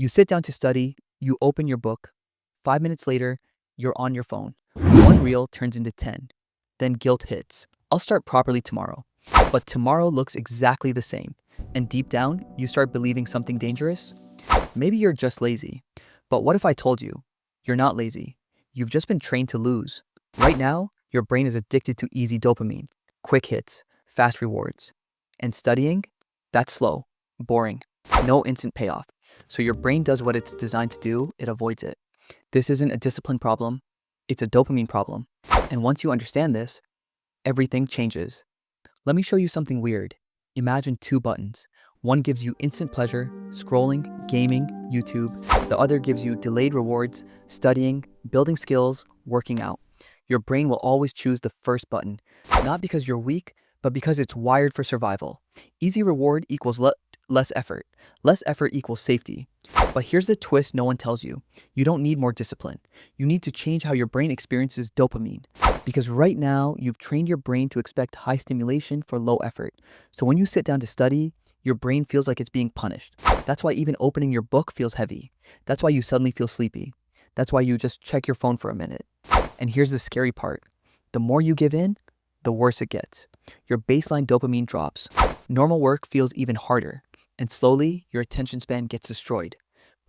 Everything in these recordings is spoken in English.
You sit down to study, you open your book. 5 minutes later, you're on your phone. One reel turns into 10. Then guilt hits. I'll start properly tomorrow. But tomorrow looks exactly the same. And deep down, you start believing something dangerous. Maybe you're just lazy. But what if I told you, you're not lazy? You've just been trained to lose. Right now, your brain is addicted to easy dopamine, quick hits, fast rewards. And studying? That's slow, boring, no instant payoff. So your brain does what it's designed to do, it avoids it. This isn't a discipline problem, it's a dopamine problem. And once you understand this, everything changes. Let me show you something weird. Imagine two buttons. One gives you instant pleasure, scrolling, gaming, YouTube. The other gives you delayed rewards, studying, building skills, working out. Your brain will always choose the first button, not because you're weak, but because it's wired for survival. Easy reward equals less effort. Less effort equals safety. But here's the twist no one tells you. You don't need more discipline. You need to change how your brain experiences dopamine. Because right now, you've trained your brain to expect high stimulation for low effort. So when you sit down to study, your brain feels like it's being punished. That's why even opening your book feels heavy. That's why you suddenly feel sleepy. That's why you just check your phone for a minute. And here's the scary part. The more you give in, the worse it gets. Your baseline dopamine drops. Normal work feels even harder. And slowly, your attention span gets destroyed.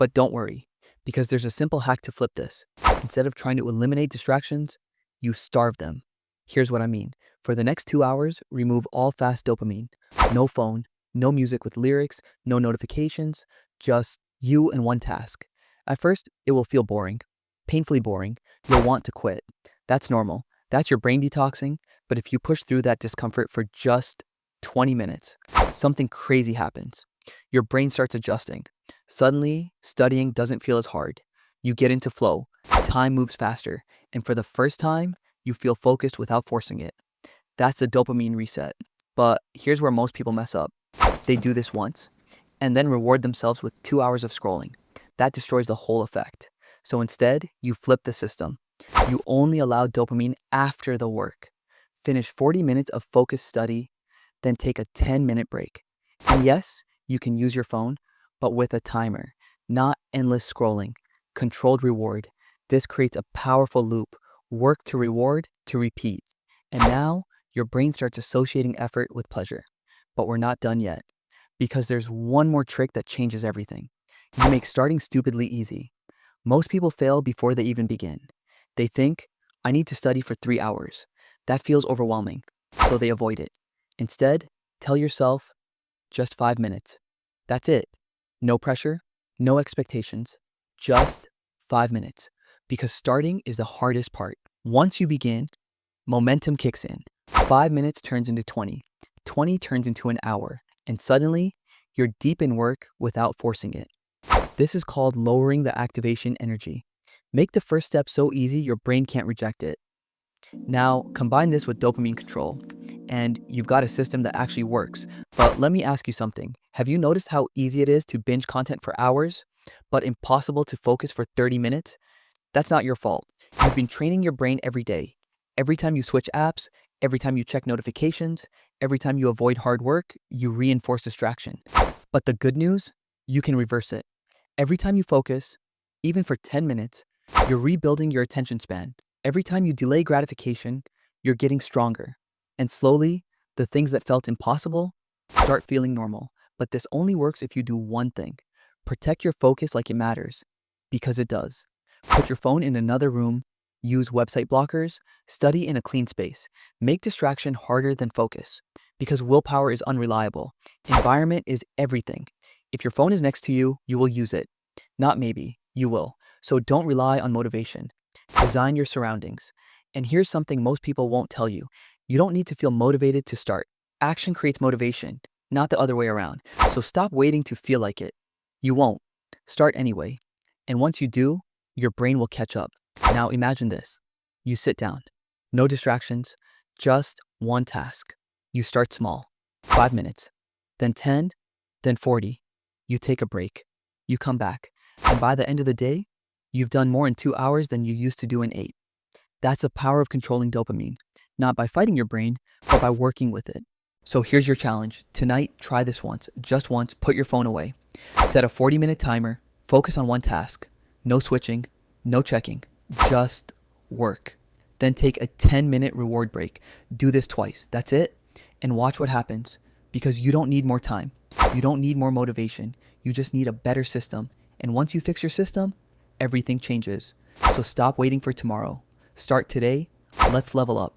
But don't worry, because there's a simple hack to flip this. Instead of trying to eliminate distractions, you starve them. Here's what I mean. For the next 2 hours, remove all fast dopamine. No phone, no music with lyrics, no notifications, just you and one task. At first, it will feel boring, painfully boring. You'll want to quit. That's normal. That's your brain detoxing. But if you push through that discomfort for just 20 minutes, something crazy happens. Your brain starts adjusting. Suddenly, studying doesn't feel as hard. You get into flow. Time moves faster. And for the first time, you feel focused without forcing it. That's the dopamine reset. But here's where most people mess up. They do this once and then reward themselves with 2 hours of scrolling. That destroys the whole effect. So instead, you flip the system. You only allow dopamine after the work. Finish 40 minutes of focused study, then take a 10-minute break. And yes, you can use your phone, but with a timer, not endless scrolling. Controlled reward. This creates a powerful loop. Work to reward to repeat. And now, your brain starts associating effort with pleasure. But we're not done yet. Because there's one more trick that changes everything. You make starting stupidly easy. Most people fail before they even begin. They think, I need to study for 3 hours. That feels overwhelming, so they avoid it. Instead, tell yourself, just 5 minutes. That's it. No pressure, no expectations, just 5 minutes. Because starting is the hardest part. Once you begin, momentum kicks in. 5 minutes turns into 20. 20 turns into an hour. And suddenly, you're deep in work without forcing it. This is called lowering the activation energy. Make the first step so easy your brain can't reject it. Now, combine this with dopamine control, and you've got a system that actually works. But let me ask you something. Have you noticed how easy it is to binge content for hours, but impossible to focus for 30 minutes? That's not your fault. You've been training your brain every day. Every time you switch apps, every time you check notifications, every time you avoid hard work, you reinforce distraction. But the good news, you can reverse it. Every time you focus, even for 10 minutes, you're rebuilding your attention span. Every time you delay gratification, you're getting stronger. And slowly, the things that felt impossible start feeling normal. But this only works if you do one thing. Protect your focus like it matters, because it does. Put your phone in another room, use website blockers, study in a clean space. Make distraction harder than focus, because willpower is unreliable. Environment is everything. If your phone is next to you, you will use it. Not maybe, you will. So don't rely on motivation. Design your surroundings. And here's something most people won't tell you. You don't need to feel motivated to start. Action creates motivation, not the other way around. So stop waiting to feel like it. You won't. Start anyway. And once you do, your brain will catch up. Now imagine this. You sit down. No distractions, just one task. You start small, 5 minutes, then 10, then 40. You take a break. You come back. And by the end of the day, you've done more in 2 hours than you used to do in 8. That's the power of controlling dopamine, not by fighting your brain, but by working with it. So here's your challenge. Tonight, try this once, just once, put your phone away. Set a 40-minute timer, Focus on one task. No switching, no checking, just work. Then take a 10-minute reward break. Do this twice. That's it. And watch what happens, because you don't need more time. You don't need more motivation. You just need a better system. And once you fix your system, everything changes. So stop waiting for tomorrow. Start today. Let's level up.